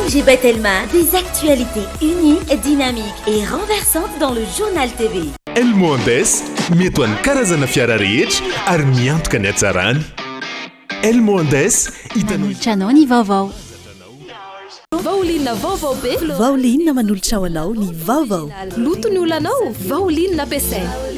MG Batelma, des actualités uniques, dynamiques et renversantes dans le journal TV. El Mondes, mety ho an'ny karazana fiara rehetra ary miantoka ny hatsarany. El Mondes, manolotra anao ny vaovao. Vaolinna vaovao be. Vaolinna manolotra ho anao ny vaovao. Loto ny olanao, vaolinna ampiasaina.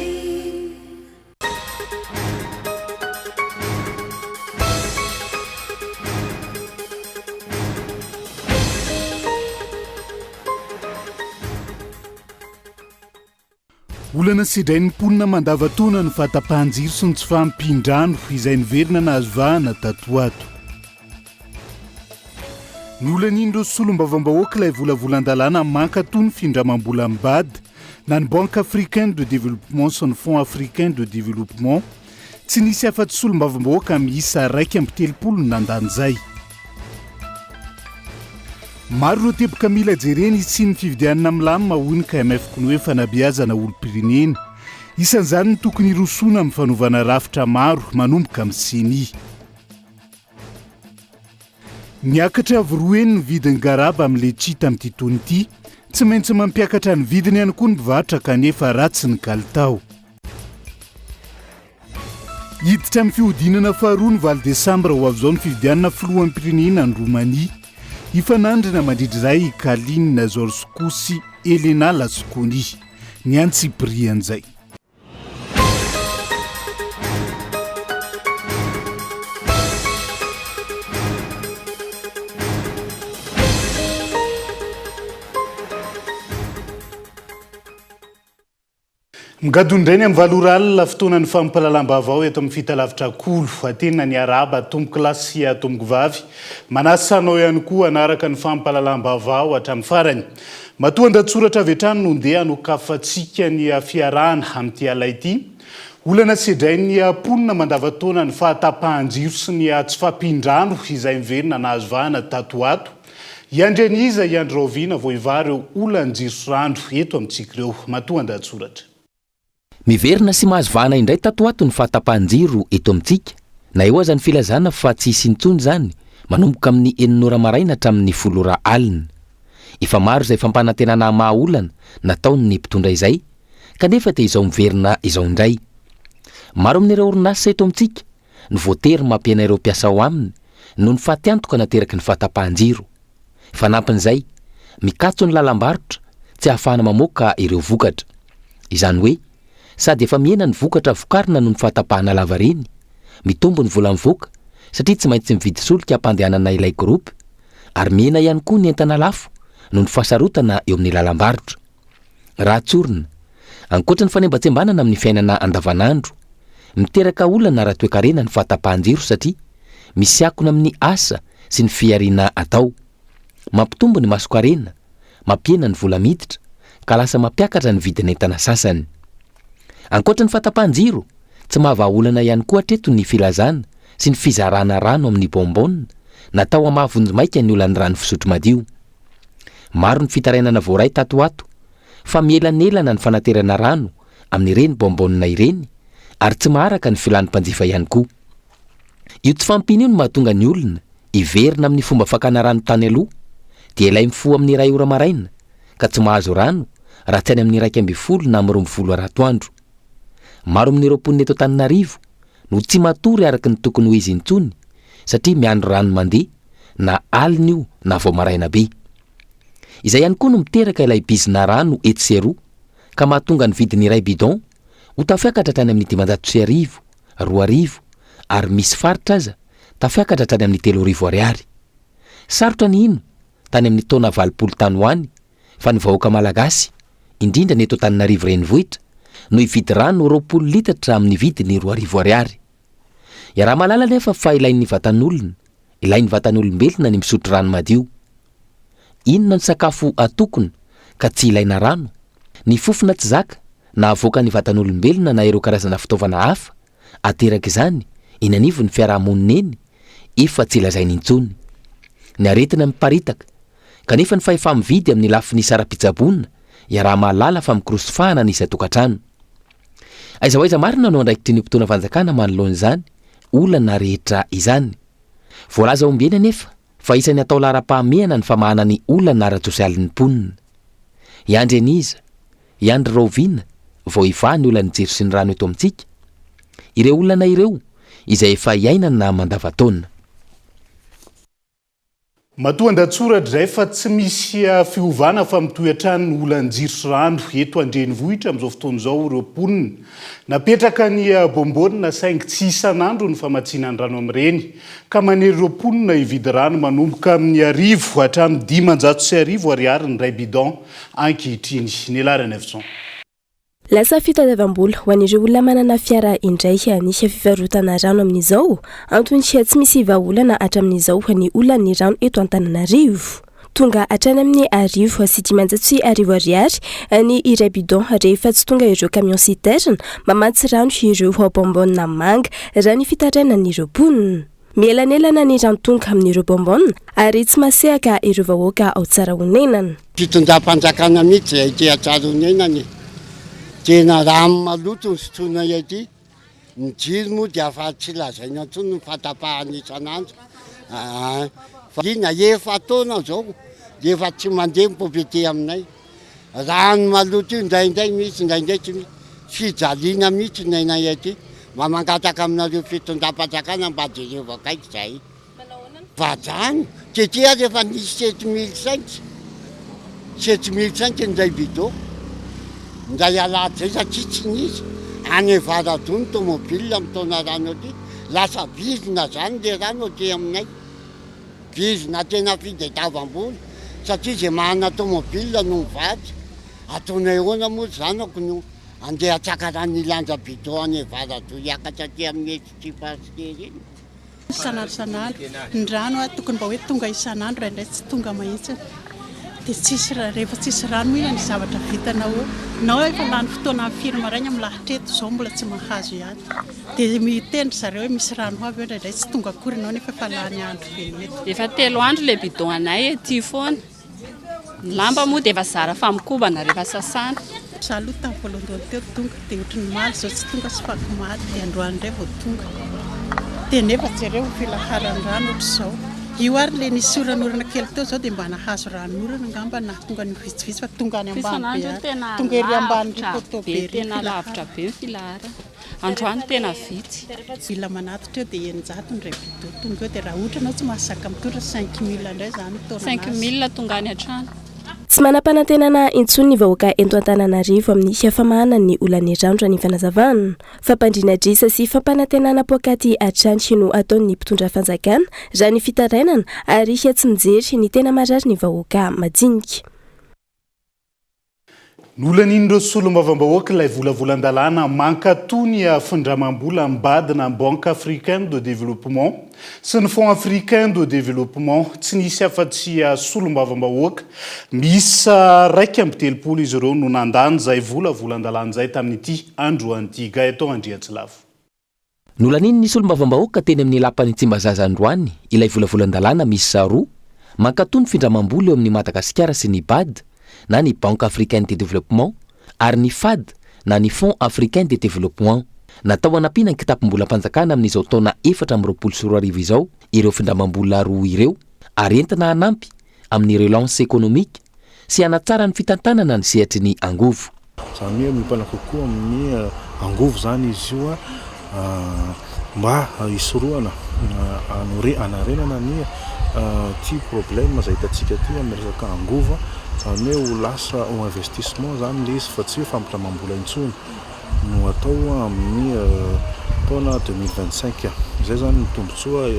olana sidray ny mponina mandavataona ny fahatapahan-jiro sy ny tsy fahampin-drano izay niverina nahazo vahana tatoato. Ny olan'indro solom-bavam-bahoaka ilay volavolan-dalàna mankatoa ny findramam-bola mibady na ny Banque africaine de développement sy ny Fonds africain de développement tsy nisy afa-tsy solom-bavam-bahoaka miisa 1.7 nandan'izay. Maro ireo teboka mila jereny sy ny fividianana milamina honika MF ny hoe fanabeazana olo-pirenena. Isan'izany ny tokony hirosoana amin'ny fanaovana rafitra maro manomboka amin'ny semi. Miakatra voroeny ny vidin'ny garaba amin'ilay tsita amin'ity taona ity, tsy maintsy mampiakatra ny vidiny ihany koa ny mpivarotra kanefa ratsy ny kalitao. Hiditra amin'ny fihodinana faharoa ny valo Desambra ho avy izao ny fividianana filohan'ny pirenena ny Romania. Ifanandrina mandridrizay Kaline Zorsko sy Elena Laskoni ny antsiprian'izay. Migadondrainy amin'ny valoralina fotoana ny fampalalam-baovao eto amin'ny fitalavitra kolo atena ny araba tomboky lahy sy tomboky vavy manasanao ihany koa anaraka ny fampalalam-baovao hatramin'ny farany. Matoa andatsoratra avy hatrany no ndeha anokafantsika ny fiarahana amin'ity alay ity. Olana sedrainy mponina mandavataona ny fahatapahan-jiro sy ny tsy fampin-drano izay miverina nahazo vahana tatoato. Iandreniza Iandroviana voivary ireo olan-jiro sy rano eto amintsika ireo. Matoa andatsoratra. Miverina sy mahazo vahana indray tatoato ny fahatapahan-jiro eto amintsika. Na eo aza ny filazana fa tsy hisy intsony zany manomboka amin'ny 9 maraina hatramin'ny 10 alina. Efa maro izay fampanantenana maha-olana nataony ny mpitondra izay, kanefa dia izao miverina izao indray. Maro amin'ireo orinasa eto amintsika ny voatery mampiaina ireo mpiasa ao aminy noho ny fahatiantoka nateraky ny fahatapahan-jiro. Fanampin'izay, mikatso ny lalam-barotra tsy ahafahana mamoaka ireo vokatra. Izany hoe sady efa miena ny vokatra vokarina noho ny fahatapahana lavareny, mitombo ny vola mivoaka satria tsy maintsy mividy solika hampandehanana ilay groupe, ary miena ihany koa ny entana lafo noho ny fahasarotana eo amin'ny lalam-barotra. Raha tsorina, ankoatra ny fanembatsembanana amin'ny fiainana andavanandro, miteraka olana raha toe-karena ny fahatapahan-jiro satria misy akona amin'ny asa sy ny fiariana atao. Mampitombo ny maso-karena, mampiena ny vola miditra, ka lasa mampiakatra ny vidiny entana sasany. Ankoatra ny fahatapahan-jiro, tsy mahavaolana ihany koa hatreto ny filazana sy ny fizarana rano amin'ny bonbon natao hamahavondi-maika ny olan'ny rano fisotro madio. Maro ny fitarainana voaray tatoato, fa mielanelana ny fanaterana rano amin'ireny bonbonna ireny, ary tsy maharaka ny filan'ny mpanjifa ihany koa. Io tsy fampina io no mahatonga ny olona iverina amin'ny fomba fakana rano tany aloha, dia ilay mifoha amin'ny 2 ora maraina, ka tsy mahazo rano raha tsy any amin'ny 12 na 12 aratoandro. Maro amin'ireo mponina eto Antananarivo no tsy matory araka ny tokony ho izy intsony satria miandro rano mandeha na alina io na vao maraina be. Izay ihany koa no miteraka ilay bizina rano etsy sy eroa, ka mahatonga ny vidiny iray bidon ho tafiakatra hatrany amin'ny 500 2,000 ary misy faritra aza tafiakatra hatrany amin'ny 3,000 ariary. Sarotra ny ino tany amin'ny taona 20 tany ho any fa ny vahoaka malagasy indrindra ny eto Antananarivo renivohitra no ividy rano 20 litatra amin'ny vidiny 2,000 ariary. Raha malala nefa fa ilain'ny vatan'olona, ilain'ny vatan'olombelona ny misotro rano madio. Inona ny sakafo atokony ka tsy ilaina rano? Ny fofona tsy zaka na avoaka ny vatan'olombelona na ireo karazana fitaovana hafa ateraka izany eny anivon'ny fiarahamonina eny efa tsy lazainy intsony. Ny aretina miparitaka, kanefa ny fahefa-mividy amin'ny lafiny sara-pitsabonina raha malala fa mikrosofahana ny isa-tokantrano. Aiza ho aiza marina no andraikitry ny mpitona fanjakana manoloana izany olana rehetra izany. Voalaza ombieny anefa fa isany atao lara-pahamehana ny famahana ny olana ara-tsosialin'ny mponina. Iandry Eniza, Iandry Rovina, vao iva ny olana jiro sy ny rano eto amintsika. Ireo olana ireo izay efa iainana na mandavataona. Matoa ndatsoratra izay fa tsy misy fiovana fa mitoetrany ny olanjiro sy rano eto andrenivohitra amin'izao fotoana izao ireo mponina. Napetraka ny bombonina saingy tsy isan'andro ny famatsiana ny rano amin'ireny ka manery ireo mponina hividy rano manomboka amin'ny 1000 hatramin'ny 500 ariary ny ray bidon ankehitriny. Ny Elarana Evson. Lasa fitadiavam-bola ho an'ireo olona manana fiara indray nisy fivarotana rano amin'izao, antony tsy misy vahaolana hatramin'izao ho an'ny olana ny rano eto Antananarivo. Tonga hatrany amin'ny 1000 sy 500 ariary ny iray bidon rehefa tsy tonga ireo camion citerne mamatsy rano ireo bombonina manga raha ny fitarainan'ireo mponina. Mielanelana ny rano tonga amin'ireo bombonina ary tsy masehaka ireo vahoaka ao tsara honenana. Fitondram-panjakana mihitsy ity tsara honenany. Tena rano maloto ny sotroina ety. Ny jiro moa dia afa tsy lazaina intsony ny fatapahana isan'andro. Fa na efa taona zao, efa tsy mandeha mipopety aminay. Rano maloto io indraindray misy, indraindray tsy misy. Fijaliana mihitsy nenay ety. Mamangataka aminareo fitondram-panjakana mba jereo akaiky izay. Vajany, kety azy efa nisy 7,500 indray bidon. Ndray alady zay satria tsy nisy. Any Varadony tomobile mitaona rano aty. Lasa bizina zany le rano aty aminay. Bizina tena fitadiavam-bola. Satria izay mahana tomobile no mivady. Ataonay ahoana moa zanako no andeha atsaka rano ilanja bidon any Varadony hiakatra aty amin'ny tsy pasitera iny. Isan'andro ny rano tokony mba hoe tonga isan'andro indray tsy tonga mahitsy. Dia tsisy rehefa tsisy rano ina ny zavatra vitanao. Nao efa lany fotoana amin'ny firy maraina amin'ny lahitreto izao mbola tsy mahazo ihany. Dia mitendry zareo hoe misy rano avy indray tsy tonga akory nao nefa efa lany andro be mety. Efa 3 andro le bidon anay ety foana. Ny lamba moa dia efa zara fa mikobana rehefa sasana. Saloa tamin'ny voalohany teo tonga dia ohatran'ny maly izao tsy tonga sy fakimaty dia androany indray vao tonga. Dia nefa jereo filaharan'ny rano ohatr'izao. Io ary le nisy oranorana kely teo zao dia mba nahazo ranorana ngamba na tonga ny vitsivitsy fa tonga any ambany be. Tonga ery ambany poto be tena lavitra be ny filara. Androany tena vitsy. Mila manatitra eo dia 900 ny ray bidon tonga eo dia raha ohatra anao tsy mahazaka mitondra 5000 indray zany taona. 5000 tonga any hatrany. Tsy manam-panantenana intsony ny vahoaka eto Antananarivo amin'ny fiafamahana ny olan'ny rano raha ny fanazavana. Fampandriana-drisa sy fampanantenana pokaty hatrany no ataon'ny mpitondra fanjakana raha ny fitarainana ary tsy mijery ny tena marary ny vahoaka majinika. Nolan'in'ireo solombavambahoaka ilay volavolan-dalàna mankatony findramam-bola ambadina ny Banque africaine de développement sy ny Fonds africain de développement tsy nisy afa-tsy solombavambahoaka misy 2.7 izy ireo no nandany izay volavolan-dalàna izay tamin'ity androany Gaëtan Andriatsilavo. Nolan'iny ny solombavambahoaka teny amin'ny lapan'ny Tsimbazaza androany ilay volavolan-dalàna misy 2 mankatony findramam-bola eo amin'ny Madagasikara sy ny BAD na ny Banque africaine de développement ary ny FAD na ny Fonds africain de développement. Natao hanampiana ny kitapom-bolam-panjakana amin'izao taona 2024 izao ireo findramam-bola 2 ireo ary entina hanampy amin'ny relance économique sy hanatsara ny fitantanana ny sehatry ny angovo. Zany hoe mipana kokoa amin'ny angovo zany izy io mba hisoroana anarenana ny ty problème zay hitantsika ty amin'ny resaka angovo. Zany hoe ho lasa au investissement zany le izy fa tsy hoe fampitramam-bola intsony no atao amin'ny taona 2025. Zay zany ny tombontsoa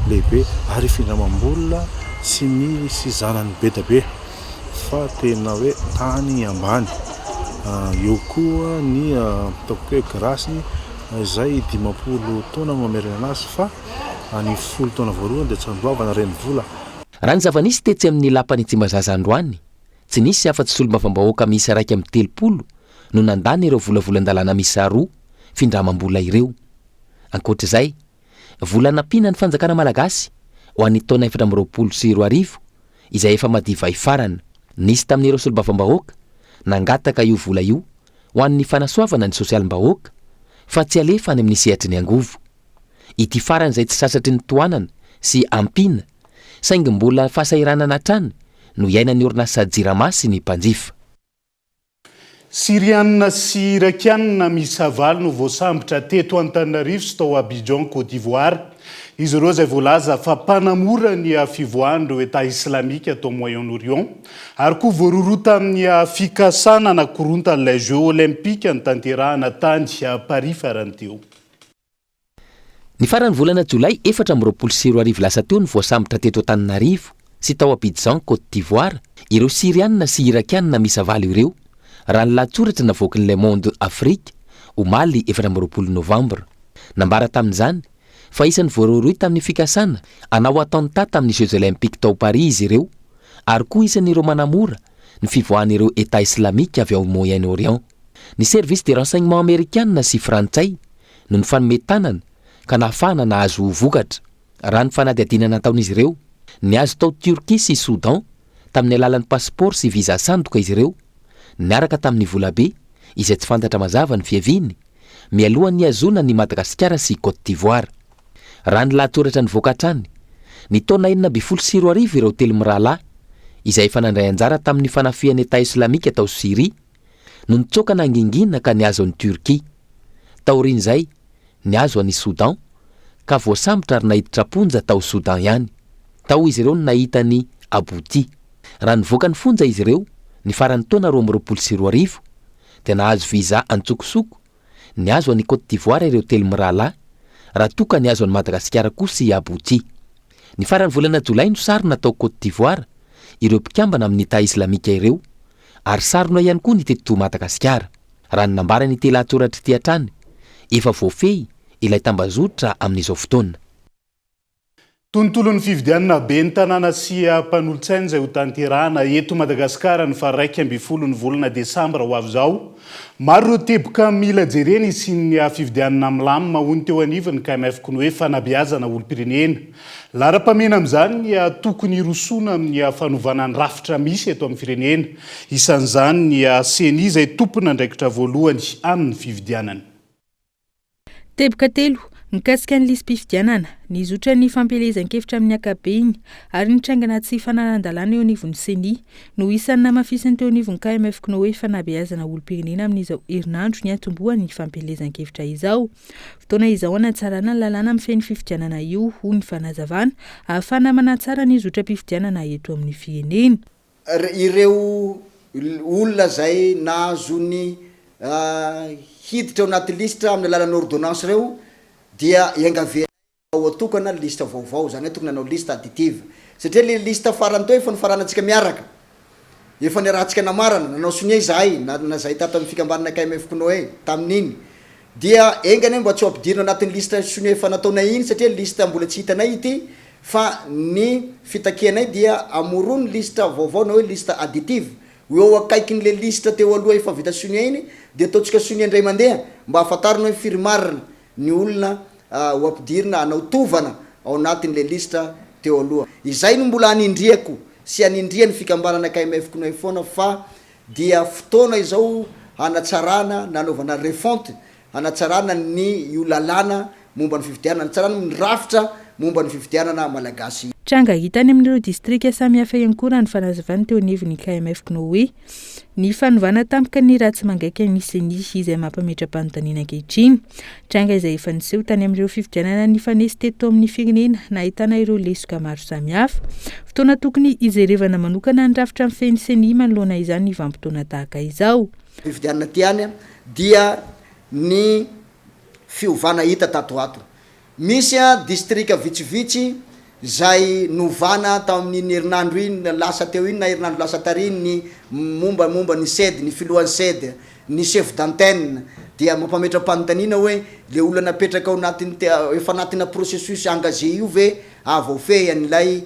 lehibe ary findramam-bola tsy misy zanany be da be fa tena hoe tany ambany. Eo koa ny ataoko hoe grâce izay 50 taona mamerina anazy fa ny 10 taona voalohany dia tsy andoavana reny vola. Raha ny zava-nisy tetsy amin'ny lapan'ny Tsimbazaza androany tsy nisy afa-tsy solombavambahoaka misy 2.7 no nandany ireo volavolan-dalàna misy 2 findramam-bola ireo. Ankoatr'izay, vola nampiana ny fanjakana malagasy ho an'ny taona 2024 izay efa madiva ifarana. Nisy tamin'ireo solombavambahoaka nangataka io vola io ho an'ny fanasoavana ny sosialim-bahoaka fa tsy alefa any amin'ny sehatry ny angovo. Ity farana izay tsy sasatry ny toanana sy ampiana saingy mbola fahasahiranana trany no iainany orinasa Jiramasy ny mpanjifa. Syrianina sy irakianina miisa valo no voasambotra teto Antananarivo sy tao Abidjan, Côte d'Ivoire. Izy ireo izay voalaza fa mpanamora ny fivoahan'ireo État islamika tao Moyen-Orient ary koa voarorota amin'ny fikasana anakorontany Jeux olympiques nitanterahana tany Paris farany teo. Ny farany volana Jolay 2024 lasa teo ny voasambotra teto Antananarivo sy tao Abidjan, Côte d'Ivoire ireo Syrianina sy irakianina miisa valo ireo. Raha ny lahatsoratra navoaky ny Le Monde Afrique omaly 20 Novambra. Nambara tamin'izany fa isan'ny voarory tamin'ny fikasana anao attentat tamin'ny Jeux olympiques tao Paris izy ireo ary koa isan'ireo manamora ny fivoahan'ireo État islamika avy ao Moyen-Orient. Ny service de renseignement américain sy frantsay no ny fanometanana ka nahafahana nahazo vokatra. Raha ny fanadihadinana nataon'izy ireo ny azo tao Turquie sy Soudan tamin'ny alalan'ny passeport sy visa sandoka izy ireo. Niaraka tamin'ny volabe izay tsy fantatra mazava ny fiaviany mialohan'ny azona ny Madagasikara sy Côte d'Ivoire. Raha ny lahatsoratra ny vokatrany ny taona 2024 ireo telo mirahalahy izay efa nandray anjara tamin'ny fanafihan'ny État islamika tao Syrie no nitsoaka nangingina ka niazo an'ny Turquie. Taorin'izay niazo an'ny Soudan ka voasambotra ary nahiditra ponja tao Soudan ihany. Tao izy ireo nahita ny Abouti. Raha nivoaka ny fonja izy ireo ny farany taona 2024 dia nahazo visa antsokosoko niazo an'ny Côte d'Ivoire ireo telo mirahalahy raha toka niazo an'ny Madagasikara koa sy Abouti. Ny farany volana Jolay no sarona tao Côte d'Ivoire ireo mpikambana amin'ny État islamika ireo ary sarona ihany koa ny teto Madagasikara. Raha ny nambara ny lahatsoratra ty hatrany efa voafehy ilay tambazotra amin'izao fotoana. Tontolon'ny fifidianana be ny tanàna sy mpanolontsaina izay ho tanterahana eto Madagasikara ny faha 12 ny volana Desambra ho avy izao. Maro ireo teboka mila jerena sy ny fifidianana milamina hoy ny teo anivony KMF ny hoe fanabeazana olom-pirenena. Lara-pamena amin'izany tokony hirosona amin'ny fanovana ny rafitra misy eto amin'ny firenena. Isan'izany ny CENI izay tompona andraikitra voalohany amin'ny fifidianana. Teboka telo mikasika ny lisam-pifidianana nizotra ny fampelezan-kevitra amin'ny ankabeny ary nitrangana tsy fananan-dalàna eo anivon'ny CENI no isan'ny namafisany teo anivon'ny KMF no hoe fanabeazana olom-pirenena amin'izao herinandro ny atombohan'ny fampelezan-kevitra izao. Fotoana izao anatsarana ny lalàna amin'ny feny fifidianana io ho ny fanazavana ahafana manatsara ny zotra-pifidianana eto amin'ny firenena. Ireo olona zay nahazo ny hiditra ao anaty lista amin'ny alalan'ny ordonnance reo dia iangavena ao atokana lista vaovao zany tokony nanao lista additive satria le lista farany teo efa nifaranantsika miaraka efa niarahantsika namarana nanao sonia izahay na zay tato amin'ny fikambanana KMF Knoe tamin'iny dia engany mba tsy ho ampidirina anatin'ny lista sonia efa nataonay iny satria lista mbola tsy hitanay ity fa ny fitakianay dia amorony lista vaovao na hoe lista additive eo akaikin'le lista teo aloha efa vita sonia iny dia ataontsika sonia indray mandeha mba ahafantarina hoe firmarina ny olona ho ampidirina anao tovana ao anatin'le lista teo aloha. Izay no mbola anindriako sy anindria ny fikambanana KMF Knoe foana fa dia fotoana izao hanatsarana nanaovana refonte hanatsarana ny io lalàna momba ny fifidianana hanatsarana ny rafitra momba ny fifidianana malagasy. Tranga hitany amin'ireo distrika samihafa ihany koa raha ny fanazavana teo anivon'ny KMF Knoe ny fanovana tampoka ny ratsy mangaika ny CENI izay mampametra-panontaniana ankehitriny. Tranga izay efa niseho tany amin'ireo fifidianana ny fanesy teto amin'ny firenena na ahitana ireo lesoka maro samihafa. Fotoana tokony ijerevana manokana ny rafitra amin'ny feny CENI manoloana izany ny vanim-potoana tahaka izao. Fifidianana tiany dia ny fiovana hita tato ato. Misy distrika vitsivitsy zay novana tamin'ny herinandro iny lasa teo iny na herinandro lasa tariny ny momba ny sed ny filohan'ny sed ny chef d'antenne dia mampametra-panontaniana hoe le olona napetraka ao anatin'ny efa anatina processus engagé io ve avao an'ilay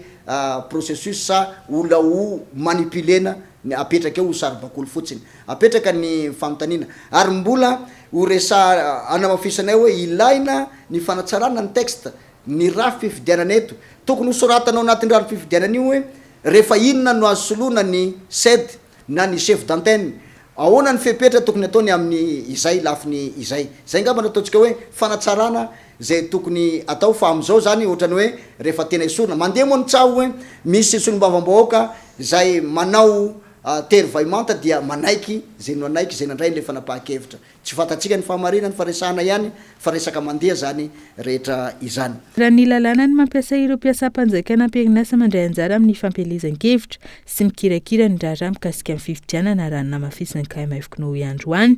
processus sa olona ho manipulena apetraka eo ho saribakolo fotsiny apetraka ny fanontaniana ary mbola ho resa anamafisanay hoe ilaina ny fanatsarana ny texte ny raha fifidianana eto tokony ho soratanao anatin'ny raha fifidianana io hoe rehefa inona no azo soloana ny sed na ny chef d'antenne ahoana ny fepetra tokony ataony amin'ny izay lafiny izay ngamba nataontsika hoe fanatsarana zay tokony atao fa am'izao zany ohatrany hoe rehefa tena isorona mandeha moa ny tsaho hoe misy solom-bavam-bahoaka zay manao teryvaimanta dia manaiky zay no anaiky zay nandray le fanapahakevitra tsy fantatsika ny fahamarinany faresana ihany fa resaka mandeha zany rehetra izany raha ny lalàna ny mampiasa ireo mpiasam-panjakana ampiarinasa mandray anjara amin'ny fampielezan-kevitra sy mikirakira ny raharaha mikasika amin'ny fifidianana raha ny namafisiny KMF-KNO androany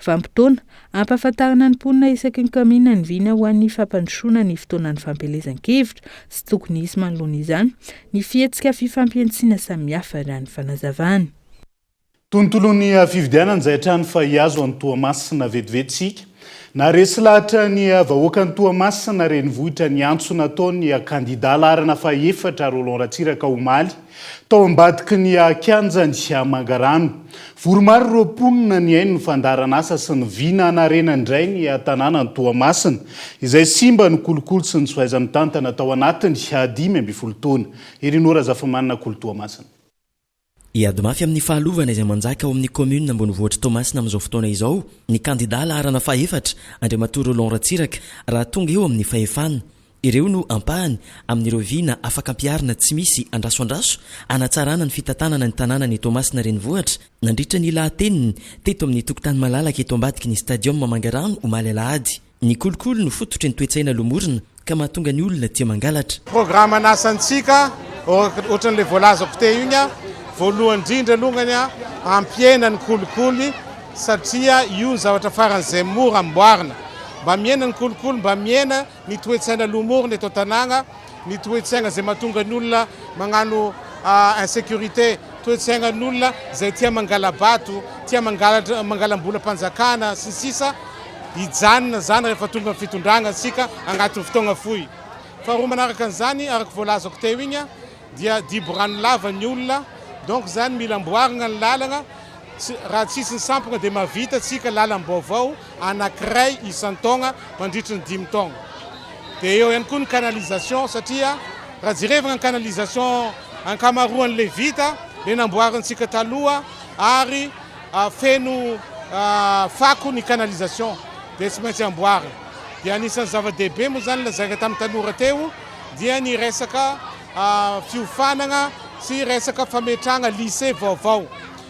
vampitoana ampahafantarana ny mponina isaky ny kamina ny vina ho an'ny fampandrosoana ny fotoanan'ny fampielezan-kevitra sy tokony isy manoloana izany ny fihetsika fifampiantsiana samihafa raha ny fanazavana. Tontolon'ny fifidianana izay hatrany fa hiazo any Toamasina vetivetsika na resy lahatra ny vahoaka ny Toamasina renivohitra ny antso nataony kandida laharana faha-efatra Roland Ratsiraka omaly tao ambadiky ny kianjany Mangarano. Voromaro ireo mponina ny ainy ny fandaranasa sy ny vina anarena indray ny tanàna ny Toamasina izay simba ny kolokolo sy ny soaizan'ny tantana tao anatiny 5 taona. Irinora Zafamanina kolo Toamasina. Iady mafy amin'ny fahalovana izay manjaka ao amin'ny commune ambonivohitra Toamasina amin'izao fotoana izao ny kandida laharana faha-efatra Andriamatoa Roland Ratsiraka raha tonga eo amin'ny fahefana. Ireo no ampahany amin'ireo vina afaka ampiarina tsy misy andrasoandraso anatsarana ny fitantanana ny tanàna ny Toamasina renivohitra nandritra ny lahateniny teto amin'ny tokotany malalaka eto ambadiky ny stadium Mangarano omaly alahady. Ny kolokolo no fototry ny toetsaina lomorina ka mahatonga ny olona tia mangalatra. Programme nasantsika ohatran'le voalazako teo igny voalohany indrindra alongany ampiena ny kolikoly satria io zavatra faran'izay mora amboarina mba miena ny kolikoly mba miena ny toetsaina lomorina eto tanàna ny toetsaina zay mahatonga ny olona magnano insécurité toetsaina ny olona zay tia mangala bato tia mangalam-bola mpanjakana sy sisa hijanona zany rehefa tonga ny fitondrana antsika agnatin'ny fotoagna fohy. Faharoa manaraka an'izany araka voalazako teo igny dia diborano lava ny olona donc zany mila amboarina ny lalagna raha tsisy ny sampagna dia mavita atsika lalam-baovao anankiray isan-taogna mandritra ny 5 taogna. Dia eo ihany koa ny canalisation satria raha jerevana ny canalisation ankamaroan'le vita le namboarintsika taloha ary feno fako ny canalisation dia tsy maintsy amboarina. Dia anisan'ny zava-dehibe moa zany lazaina tamin'ny tanora teo dia ny resaka fiofanana sy resaka fametrahana lycée vaovao.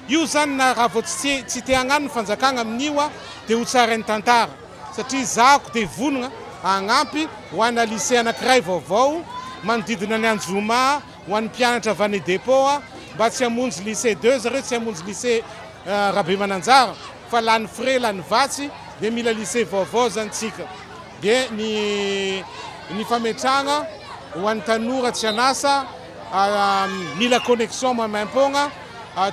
Io zany na raha vao tsy te hagnano ny fanjakana amin'io dia ho tsara ny tantara satria zahako dia vonona hagnampy ho ana lycée anankiray vaovao manodidina ny Anjoma ho an'ny mpianatra avy any dépôt mba tsy hamonjy lycée 2 zareo tsy hamonjy lycée Rabemananjara fa lany frais lany vatsy dia mila lycée vaovao zany tsika. Dia ny fametrahana ho an'ny tanora tsy anasa mila connexion mamaim-pogna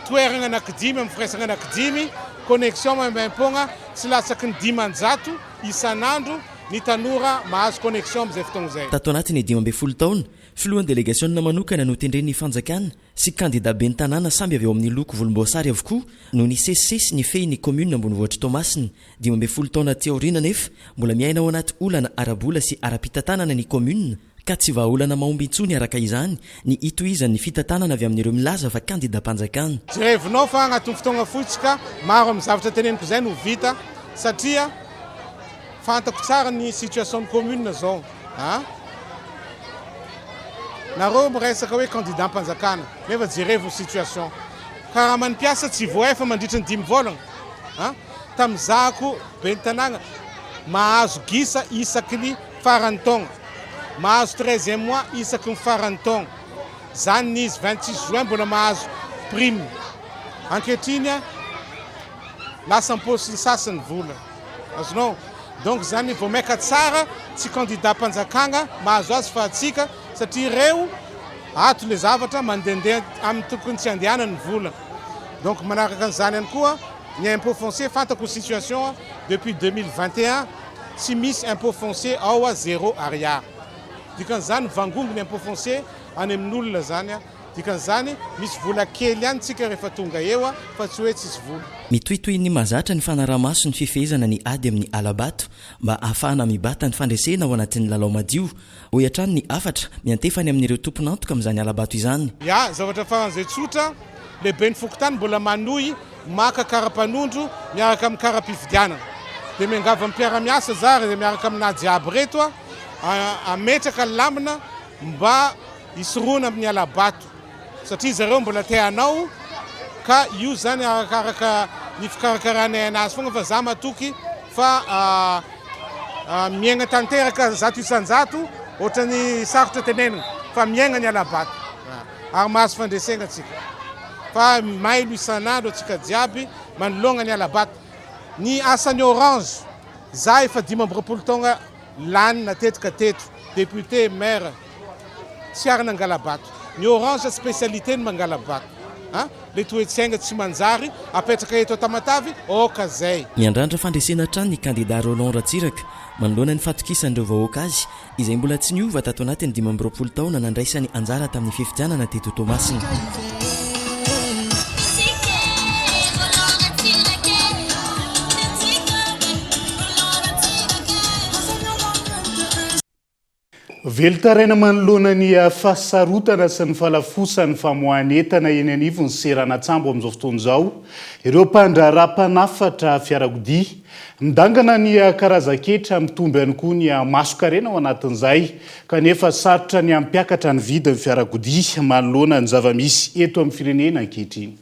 toerana anankidimy amin'ny firaisana anankidimy connexion mamaim-pogna tsy latsaky ny 500 isan'andro ny tanora mahazo connexion amin'izay fotoana izay. Tato anatiny 12 taona filohan'ny délégation manokana no tendren'ny fanjakana sy kandida be ny tanàna samby avy eo amin'ny loko volomboasary avokoa no ny sesisesy ny fehiny commune ambonivohitra Toamasina 12 taona teorina nefa mbola miaina ao anaty olana arabola sy ara-pitantanana ny commune ka tsy vahaolana mahomby intsony araka izany ny itoizan'ny fitantanana avy amin'ireo milaza fa kandida mpanjakana. Jerevinao fa agnatin'ny fotoagna fotsika maro amin'ny zavatra teneniko izay no vita satria fantako tsara ny situation ny commune zao nareo miresaka hoe candidat mpanjakana nefa jerevo situation karaha manimpiasa tsy voaefa mandritra ny 5 volagna tamizahako be ny tanàna mahazo gisa isaky ny farany taogna mahazo 13e mois isaky ny farany taogna zany nizy 26 juin mbola mahazo prime ankehitriny lasa mposy ny sasany vola azonao donc zany vao maika tsara tsy candidat mpanjakana mahazo azy fa atsika satria ireo ato le zavatra mandehandeha amin'ny tokony tsy andehanany ny vola. Donc manaraka an'izany ihany koa ny impôt foncier fantako situation depuis 2021 tsy misy impôt foncier ao 0 ariary. Dikan'izany vangongo ny impôt foncier any amin'olona zany dikan'izany misy vola kely ihany tsika rehefa tonga eo fa tsy hoe tsisy vola. Mitohitohy ny mazatra ny fanaramaso ny fifehezana ny ady amin'ny alabato mba ahafahana mibata ny fandresena ao anatin'ny lalao madio ho iatrany ny afatra miantefany amin'ireo tomponantoka amin'izany alabato izany. Ya zavatra faran'izay tsotra lehibe ny fokotany mbola manohy maka karapanondro miaraka amin'ny karapifidianana dia miangava amin'ny mpiara-miasa zary dia miaraka amin'ady aby reto ametraka lamina mba hisoroana amin'ny alabato satria zareo mbola te hanao ka io zany arakaraka ny fikarakarana anazy fogna fa za matoky fa miaigna tanteraka zato isanjato ohatrany sarotra tenenina fa miaigna ny alabato ary mahazo fandresena atsika fa mailo isan'andro atsika jiaby manologna ny alabato ny asan'ny orange za efa 5 taogna lany natetika teto député maire tsy ary nangalabato ny orange spécialité ny mangalabato le toetsaigna tsy manjary apetraka eto Tamatavy oka zay miandrandra fandresena trano ny candidat Roland Ratsiraka manoloana ny fatokisan'ireo vahoaka azy izay mbola tsy niova tato anatin'ny 12 taona nandraisany anjara tamin'ny fifidianana teto Tomasina. Velotaraina manoloana ny fahasarotana sy ny falafosan'ny famoahana entana eny anivo ny seranatsambo amin'izao fotoana izao ireo mpandraharapanafatra fiarakodia midangana ny karazan-ketra mitomby ihany koa ny masokarena ao anatin'izay kanefa sarotra ny ampiakatra ny vidin'ny fiarakodia manoloana ny zavamisy eto amin'ny firenena ankehitriny.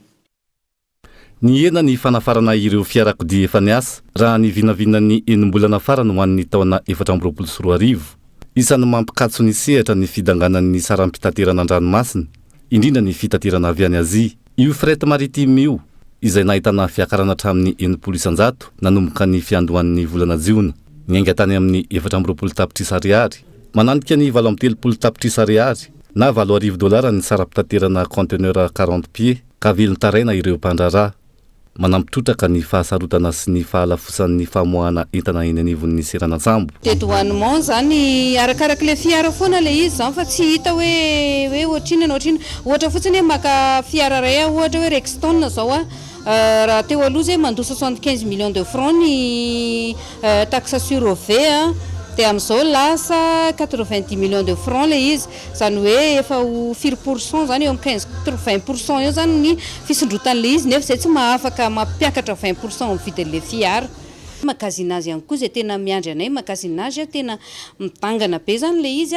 Ny ena ny fanafarana ireo fiarakodia efa niasa raha ny vinavinan'ny enim-bolana farany ho an'ny taona 2024 isan'ny mampikatso ny sehatra ny fidanganan'ny saram-pitaterana an-dranomasina indrindra ny fitaterana avy any Azia. Io fret maritime io izay nahitana fiakarana hatramin'ny 900 nanomboka ny fiandohan'ny volana jiona niainga tany amin'ny 420 tapitrisa ariary mananika ny 730 tapitrisa ariary na $20,000 ny saram-pitaterana conteneur 40 pieds ka velony taraina ireo mpandraraha manampitrotraka ny fahasarotana sy ny fahalafosan'ny famoahana entana eny anivon'ny seranatsambo. Dédouanement zany arakaraka le fiara foana le izy zany fa tsy hita hoe ohatrina na ohatrina ohatra fotsiny hoe maka fiara ray ohatra hoe Rexton zao raha teo aloha zay mandoa 75 millions de francs ny taxe sur OV dia amin'izao lasa 90 millions de francs le izy zany hoe efa ho 4% zany eo amin'ny 15-20% eo zany ny fisondrotan'le izy nefa zay tsy mahafaka mampiakatra 20% amin'ny vidin'le fiara. Magasinage ihany koa zay tena miandry anay magasinage tena mitangana be zany le izy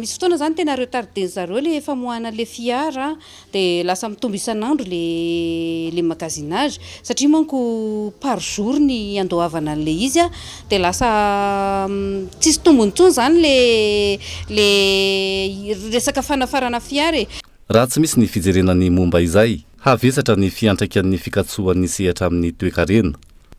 misy fotoana zany tena retardé zareo le famoahana le fiara dia lasa mitombo isan'andro le magasinage satria manko par jour ny andohavana le izy dia lasa tsisy tombony tsony zany le resaka fanafarana fiara. Raha tsy misy ny fijerenany momba izay havesatra ny fiantraikan'ny fikatsohan'ny sehatra amin'ny toe-karena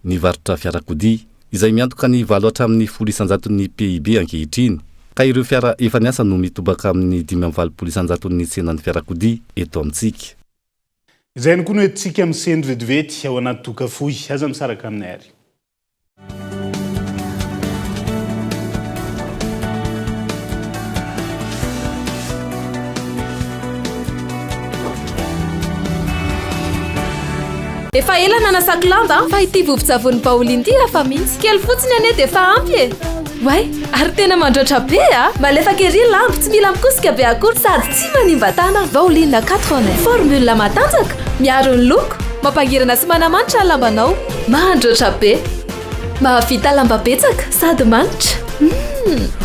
ny varotra fiarakodia izay miantoka ny 7 hatramin'ny 100% ny PIB ankehitriny ka ireo fiara efa niasa no mitobaka amin'ny 5% ny tsenan'ny fiarakodia eto amintsika. Izay koa no entsika amin'ny sendro vetivety ao anaty tokafoy aza misaraka aminay ary. Efa ela nanasako lamba fa ity vovon-tsavony Pauline ity afa mihitsy kely fotsiny ane dia efa ampy way ary tena mandroatra be malefaka ery lambo tsy mila mikosika be akory sady tsy manimba tana. Pauline 80 formule matanjaka miaro ny loko mampangirana sy manamanitra ny lambanao mandroatra be mahavita lamba betsaka sady manitra.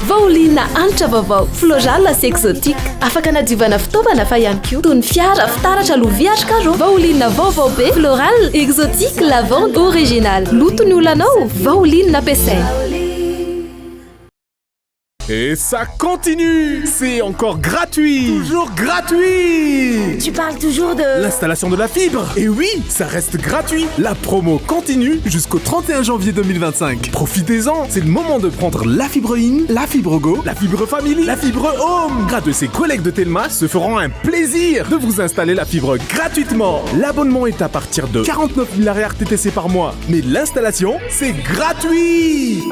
Pauline anitra vaovao floral sy exotique afaka nadiovana fitaovana fa ihany koa toy ny fiara fitaratra loviatra karo. Pauline vaovao be floral exotique lavande original loto ny olanao Pauline nampiasaina. Et ça continue! C'est encore gratuit! Toujours gratuit! Tu parles toujours de... L'installation de la fibre! Et oui, ça reste gratuit! La promo continue jusqu'au 31 janvier 2025. Profitez-en! C'est le moment de prendre la fibre in, la fibre go, la fibre family, la fibre home! Grâce à ses collègues de Telma se feront un plaisir de vous installer la fibre gratuitement. L'abonnement est à partir de 49 000 RTTC par mois. Mais l'installation, c'est gratuit!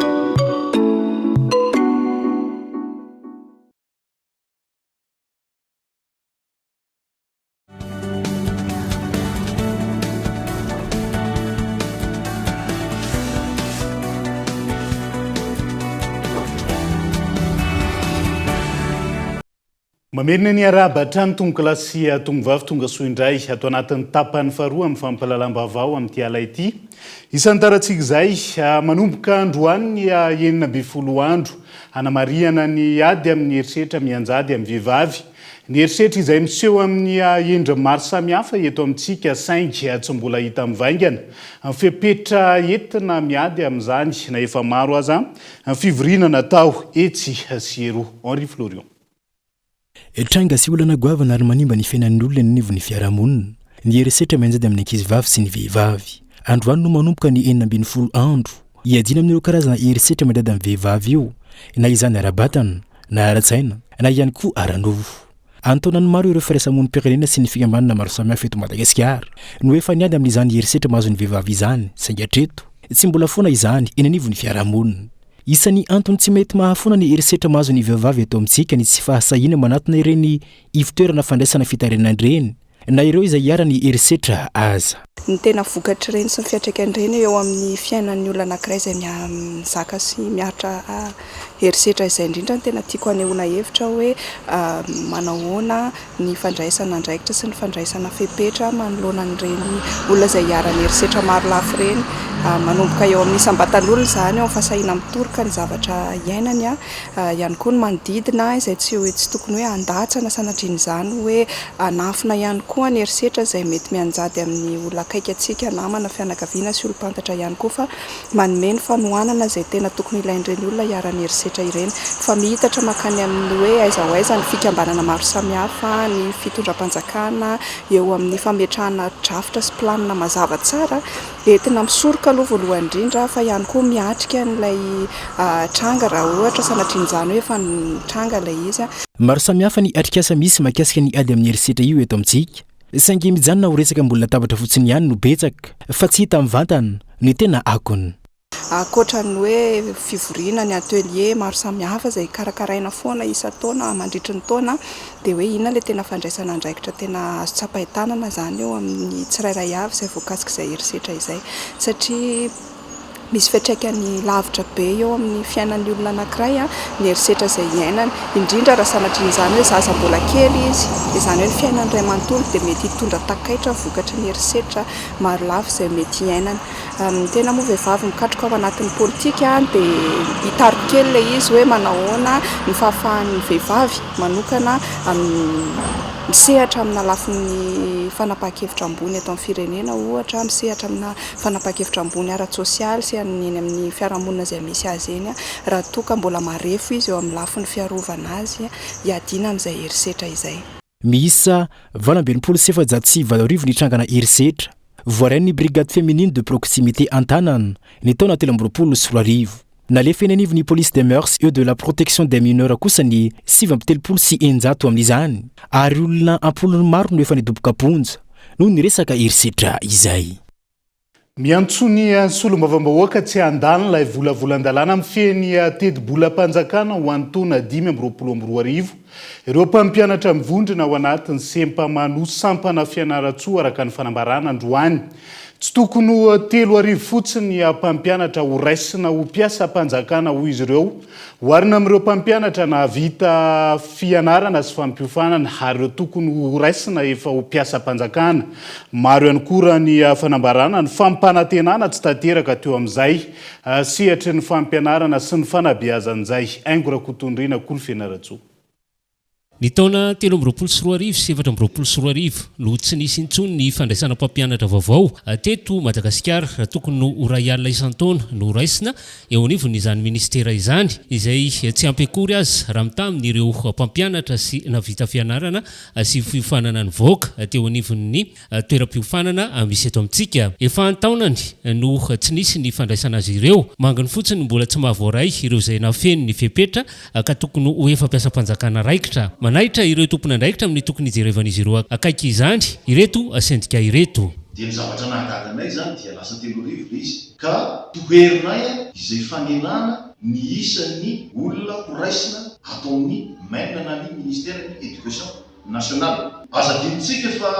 Mamerina ny araba hatrany tonga kilasy tongovavy tonga soa indray atao anatin'ny tapany faharoa amin'ny fampalalam-bavao amin'ity ala ity. Isan'ny taratsika izay manomboka androany 19 andro hanamariana ny ady amin'ny herisetra mianjady amin'ny vehivavy. Ny herisetra izay miseho amin'ny endriny maro samihafa eto amintsika saingy tsy mbola hita mivaingana. Fepetra entina miady amin'izany na efa maro aza ny fivoriana natao etsy sy eroa. Henri Florion. Tranga sy olana goavana ary manimba ny fiainan'ny olona ny nivon'ny fiarahamonina. Ny herisetra mianjady amin'ny ankizivavy sy ny vehivavy. Androany no manomboka ny 40 andro. Iadina amin'ireo karazana herisetra mianjady amin'ny vehivavy io, na izany ara-batana, na ara-tsaina, na ihany koa ara-novo. Antaonany maro ireo firaisamonim-pirenena sy ny fikambanana maro samihafa eto Madagasikara no efa niady amin'izany herisetra mahazo ny vehivavy izany, saingy hatreto tsy mbola foana izany eny anivon'ny fiarahamonina. Isan'ny antony tsy mety mahafona ny herisetra mahazo ny vehivavy eto amintsika ny tsy fahasahiana manatona ireny ivitoerana fandraisana fitarenan'ireny na ireo izay hiara ny herisetra aza. Ny tena vokatra ireny sy ny fiatraikany ireny eo amin'ny fiainan'ny olona anankiray izay mizaka sy miaritra herisetra izay indrindra ny tena tiako anehoana hevitra hoe manahoana ny fandraisana andraikitra sy ny fandraisana fepetra manoloana an'ireny olona izay hiara ny herisetra maro lafo ireny. Manomboka eo amin'ny isam-batan'olona izany eo amin'ny fasahina mitoroka ny zavatra iainany ihany koa ny manodidina izay tsy tokony hoe andatsana sanatrin' izany hoe anafina ihany koa ny herisetra izay mety mianjady amin'ny olona akaiky atsika namana fianakaviana sy olo-pantatra ihany koa fa manome ny fanohanana izay tena tokony ilain'ireny olona hiara-ny herisetra ireny fa mihitatra makany amin'ny hoe aiza ho aiza ny fikambanana maro samihafa ny fitondram-panjakana eo amin'ny fametrahana drafitra sy planina mazava tsara entina misoroka aloha voalohany indrindra fa ihany koa miatrika n'ilay tranga raha ohatra sanatrin' izany hoe efa ny tranga ilay izy. Maro samihafa ny atrikasa misy mahakasika ny ady amin'ny herisetra io eto amintsika. Saingy mijanona ho resaka mbola latabatra fotsiny ihany no betsaka fa tsy hita mivantana ny tena akony. Akoatra ny hoe fivoriana ny atelier maro samihafa izay karakaraina foana isa-taona mandritry ny taona dia hoe inona ilay tena fandraisana andraikitra tena azo tsapahitanana izany eo amin'ny tsirairay avy izay voakasika izay herisetra izay satria misy fiatraikany lavitra be eo amin'ny fiainan'ny olona anankiray ny herisetra izay iainany indrindra raha sanatrin' izany hoe zaza mbola kely izy izany hoe ny fiainany ray manontolo dia mety hitondra takaitra vokatra ny herisetra maro lafo izay mety iainany. Tena moa vehivavy mikatroka ao anatin'ny politika dia hitariko kely ilay izy hoe manahoana ny fahafahan'ny vehivavy manokana misehatra amina lafin'ny fanapahan-kevitra ambony eto amin'ny firenena ohatra misehatra amina fanapahan-kevitra ambony ara-tsosialy sy eny amin'ny fiarahamonina izay misy azy eny raha toka mbola marefo izy eo amin'ny lafin'ny fiarovana azy hiadina amin'izay herisetra izay. Miisa 27 ny trangana herisetra voarain'ny brigade féminine de proximité Antanana ny taona 2024 nalefa eny anivon'ny police des mœurs eo de la protection des mineurs kosa ny 7 amin'izany ary olona ampolony maro no efa nidoboka ponja noho ny resaka herisetra izay. Miantsony solom-bavambahoaka tsy andalina ilay volavolan-dalàna amin'ny feny tedi-bolam-panjakana ho antoana 2022. Ireo mpampianatra mivondrona ao anatin'ny sempa-mano sampana fianaratsoa araka ny fanambarana androany. Tsy tokony 3 fotsiny mpampianatra ho raisina ho mpiasa mpanjakana ho izy ireo. Hoarina amin'ireo mpampianatra na vita fianarana sy fampiofanana ary ireo tokony ho raisina efa ho mpiasa mpanjakana. Maro ihany koa ny fanambarana ny fampanantenana tsy tanteraka teo amin'izay sehatry ny fampianarana sy ny fanabeazan'izay. Aingo Rakotondrina Kolofenaratsoa. Ny taona 2024 sy 2025 no tsy nisy intsony ny fandraisana mpampianatra vaovao teto Madagasikara tokony no oray alina isan-taona no raisina eo anivon'izany ministera izany izay tsy ampiakory azy raha mitamin'ireo mpampianatra sy navita fianarana sy fiofanana ny voaka teo anivon'ny toeram-piofanana misy eto amintsika. Efa antaonany no tsy nisy ny fandraisana azy ireo mangany fotsiny mbola tsy mahavoaray ireo izay nafeny ny fepetra ka tokony ho efa mpiasa mpanjakana raikitra. Manaitra ireo tompony andraikitra amin'ny tokony ijerevan'izy ireo akaiky izany ireto sendika ireto. Dia ny zavatra nahagaganay zany dia lasa 3 izy ka toherinay izay fanenana ny isan'ny olona horaisina atao amin'ny mainana ny ministère de l'éducation nationale. Aza dinitsika fa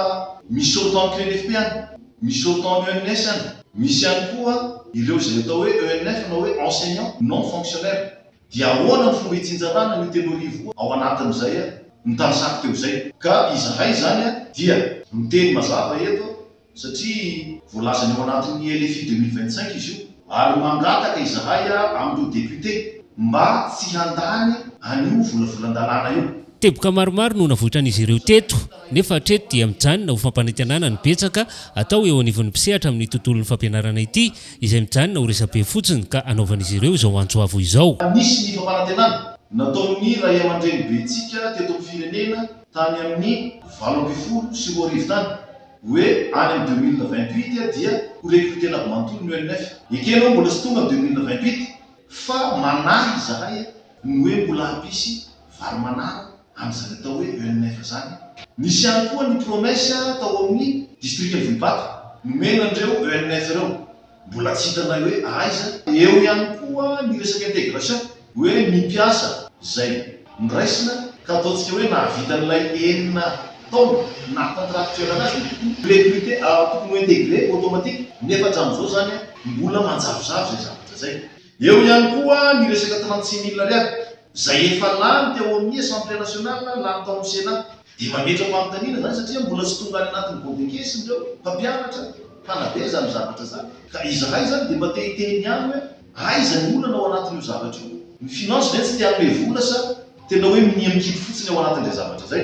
misy sortant CNFP any, misy sortant ENS any, misy ihany koa ireo izay atao hoe ENF na hoe enseignant non fonctionnaire. Dia ahoana ny fomba hitsinjarana ny 3 ao anatin'izay nitanisako teo zay ka izahay zany a dia miteny mazava eto satria voalaza ny ao anatin'ny LFI 2025 izy io ary mangataka izahay amin'ireo député mba tsy handany an'io volavolan-dalàna io. Teboka maromaro no navoatran'izy ireo teto nefa hatreto dia mijanona ho fampanantenana ny betsaka atao eo anivon'ny mpisehatra amin'ny tontolon'ny fampianarana ity izay mijanona ho resabe fotsiny ka anaovan'izy ireo izao antsoavo izao. Nisy ny fampanantenana nataon'ny ray aman-dreny betsika teto amin'ny firenena tany amin'ny 20 sy 20 tany hoe any amin'ny 2028 dia ho rekrutena manontolo ny UNF. Ekenao mbola sy tonga 2028 fa manahy izahay ny hoe mbola hampisy vary manara amin'izany atao hoe UNF zany. Nisy ihany koa ny promesse tao amin'ny district ny Vohibata nomena andreo UNF reo mbola tsy hitanay hoe aiza. Eo ihany koa ny resaka intégration hoe mipiasa zay miraisina ka ataontsika hoe nahavita n'ilay enina taona na contractuel anazy recruté tokony intégré automatique nefa hatramin'izao zany mbola manjavozavo zay zavatra zay. Eo ihany koa ny resaka 36 000 ariary zay efa lany teo amin'ny Assemblée nationale lany tao amin'ny Sénat dia mametra mampitaniana zany satria mbola tsy tonga any anatin'ny bodekesy ndreo mpampianatra mpanabe zany zavatra zany ka izahay zany dia mba tehitehiny ihany hoe aiza ny olana ao anatin'io zavatra io. Ny finance zany tsy tian'le vola sa tena hoe miamikidy fotsiny ao anatin'ilay zavatra zay.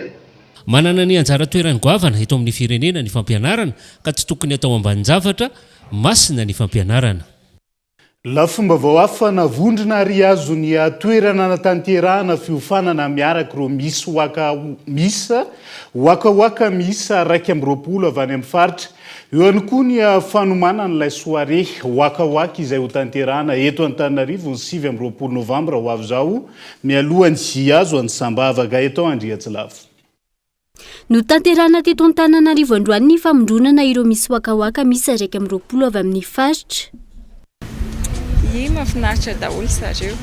Manana ny anjara toerany goavana eto amin'ny firenena ny fampianarana ka tsy tokony atao ambanin-javatra masina ny fampianarana. Lafomba vao hafa navondrina ary azo ny toerana natanterahana fiofanana miaraka ro misy waka misa 120 avy any amin'ny faritra. Eo ihany koa ny fanomanana ilay soirée waka izay ho tanterahana eto Antananarivo ny 7 Novambra ho avy izao mialohan'ny Ziazo any Sambavaga eto Andriatsilavo. No tanterahana teto Antananarivo androany ny famondronana ireo misy waka misy 120 avy amin'ny faritra. Mahafinaritra daholo zareo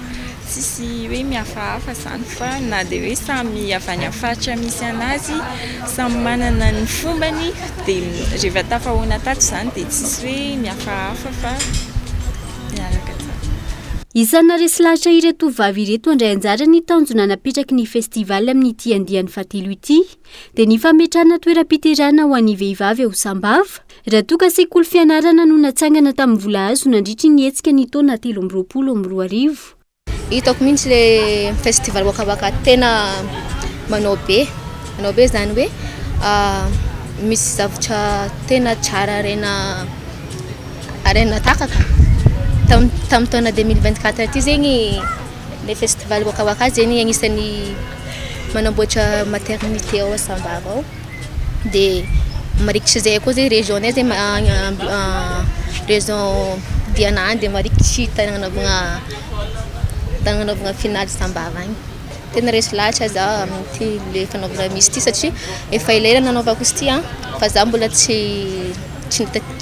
tsisy hoe mihafahafa zany fa na dia hoe samy avy any faritra misy anazy samy manana ny fombany dia rehefa tafahoana tato zany dia tsisy hoe mihafahafa fa miaraka tsara. Isana resy lahatra ireto vavy ireto andray anjara ny tanjona napetraky ny festival amin'ity andiany fahatelo ity dia ny fametrahana toeram-piterahana ho an'ny vehivavy ao Sambava raha toa sekoly fianarana no natsangana tamin'ny vola azo nandritry ny hetsika ny taona 2022. Hitako mihitsy le festival wakawaka tena manao be zany hoe misy zavatra tena tsara arena takaka tamin'ny taona 2024 ty zegny le festival wakawaka zegny agnisan'ny manamboatra maternité ao Sambava ao dia marikitry zay koa zay région zay région Diana dia marikitry tanagnanovana finaly Sambava agny. Tena resy lahatra za amin'ity le fanaovana misy ity satria efa ilera nanaovako izy ity fa za mbola tsy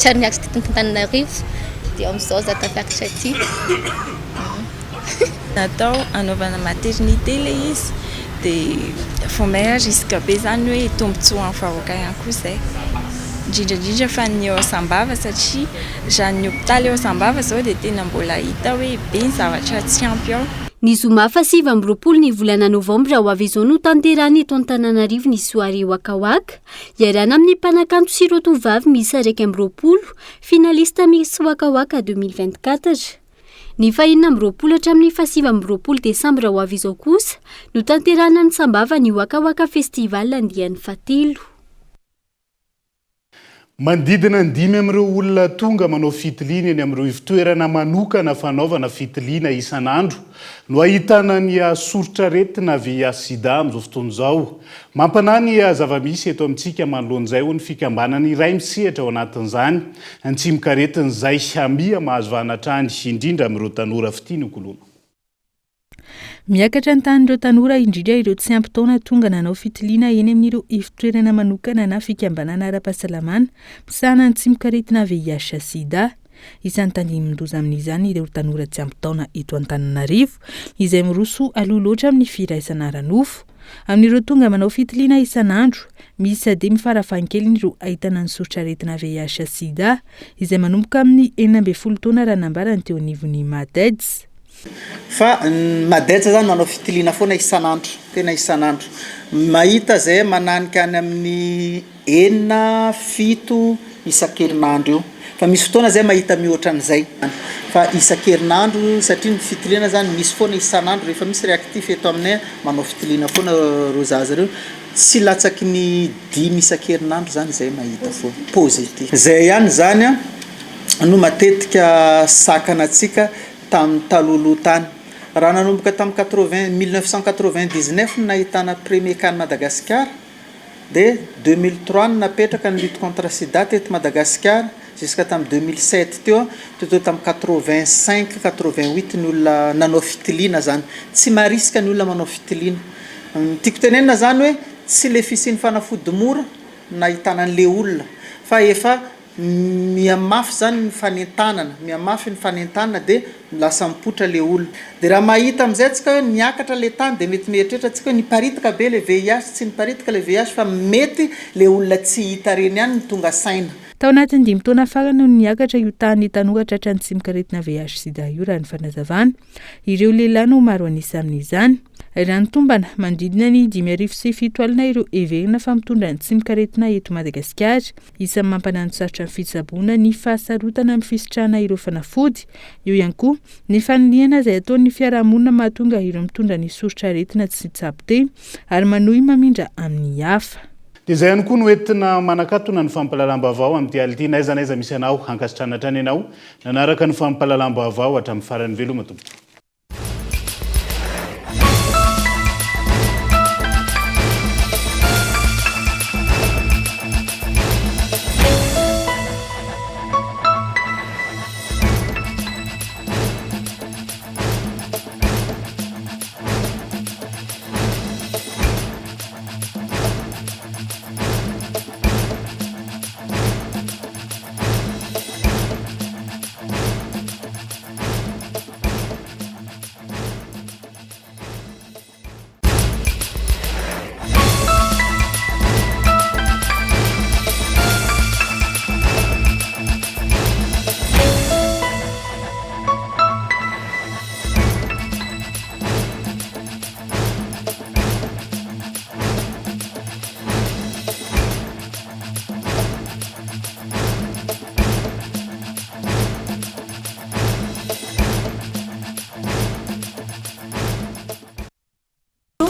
ary niakatra teto Antananarivo dia amin'izao za tafiakatra ity. Natao anaovana maternité le izy dia fomera risque be zany hoe tombontsoa amin'ny vahoaka ihany koa zay indrindra fa ny ao Sambava satria raha ny hôpitaly ao Sambava zao dia tena mbola hita hoe be ny zavatra tsy ampy ao. Ny zoma fa 7 ny volana Novambra ho avy izao no tanterahana eto Antananarivo ny soirée wakawaka iarahana amin'ny mpanakanto sy ireo tovovavy misy 120 finalista Miss Wakawaka 2024. Ny 20 hatramin'ny 7 Desambra ho avy izao kosa no tanterahana ny Sambava ny wakawaka festival andiany fahatelo. Mandidina 5 amin'ireo olona tonga manao fitiliana eny amin'ireo ivitoerana manokana fanaovana fitiliana isan'andro no ahitana ny soritra retina via sida amin'izao fotoana izao. Mampanahy ny zava-misy eto amintsika manoloan'izay ho ny fikambanana iray misehatra ao anatin'izany antsimokaretin'izay hamia mahazo vanatrany indrindra amin'ireo tanora fitiany kolona. Miakatra ny tan'ireo tanora indrindra ireo tsy ampy taona tonga nanao fitiliana eny amin'ireo ivitoerana manokana na fikambanana ara-pahasalamana misahana ny tsimokaretina VIH sida. Isan'ny tandremon-doza amin'izany ireo tanora tsy ampy taona eto Antananarivo izay miroso aloha loatra amin'ny firaisana ara-nofo. Amin'ireo tonga manao fitiliana isan'andro misy dimy farafahakeliny ireo ahitana ny soritra-retina VIH sida izay manomboka amin'ny 12 taona raha nambarany teo anivon'ny Madeds. fa madetsa zany manao fitiliana foana isan'andro tena isan'andro mahita zay mananika any amin'ny 4-7 isan-kerinandro io fa misy fotoana zay mahita mihoatra an'izay fa isan-kerinandro satria ny fitiliana zany misy foana isan'andro rehefa misy réactif eto aminay manao fitiliana foana ro zaza reo tsy latsaky ny 5 isan-kerinandro zany zay mahita foana positif zay ihany zany no matetika sakana atsika tamin'ny taloloha tany raha nanomboka tamin'ny 1999 nahitana premier cas Madagascar de 2003 napetraka ny lutte contre sida teto Madagascar jusqu'à tamin'ny 2007 teo tamin'ny 85-88 ny olona nanao fitiliana zany tsy marisika ny olona manao fitiliana tiako tenenina zany hoe tsy le fisiany fanafody mora nahitana an'le olona fa efa miamafy zany ny fanentanana miamafy ny fanentanana de lasa mipotra le olona de raha mahita am'izay atsika hoe niakatra le tany de mety mieritreritra atsika hoe niparitaka be le VIH tsy niparitaka le VIH fa mety le olona tsy hita reny ihany ny tonga saina tao anatin'ny 5 taona farany no niakatra io tany tanora tratrany tsy mikaretina VIH sida io raha ny fanazavana ireo lehilahy no maro anisa amin'izany raha ny tombana mandridina ny 5,7 alina ireo everina fa mitondra ny tsy mikaretina eto Madagasikara isan'ny mampanano sarotra ny fitsaboana ny fahasarotana amin'ny fisitrahana ireo fanafody eo ihany koa ny faniliana izay ataon'ny fiarahamonina mahatonga ireo mitondra ny sorotra aretina tsy tsabo-te ary manohy mamindra amin'ny hafa dia izay ihany koa no entina manakatona ny fampahalalam-baovao amin'ity ality naiza misy anao hankasitrana hatrany ianao nanaraka ny fampahalalam-baovao hatramin'ny farany veloma tompo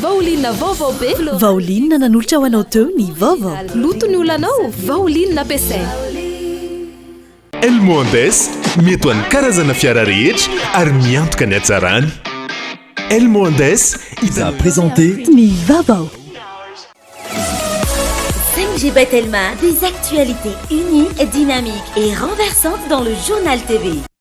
Vaolinna vaovao be Vaolinna nanolotra ho anao teo ny vaovao loto ny olanao Vaolinna ampiasaina Elmondes mety ho an'ny karazana fiara rehetra ary miantoka ny hatsarany Elmondes il a présenté ny vaovao 5G Telma, des actualités unies, dynamiques et renversantes dans le journal TV.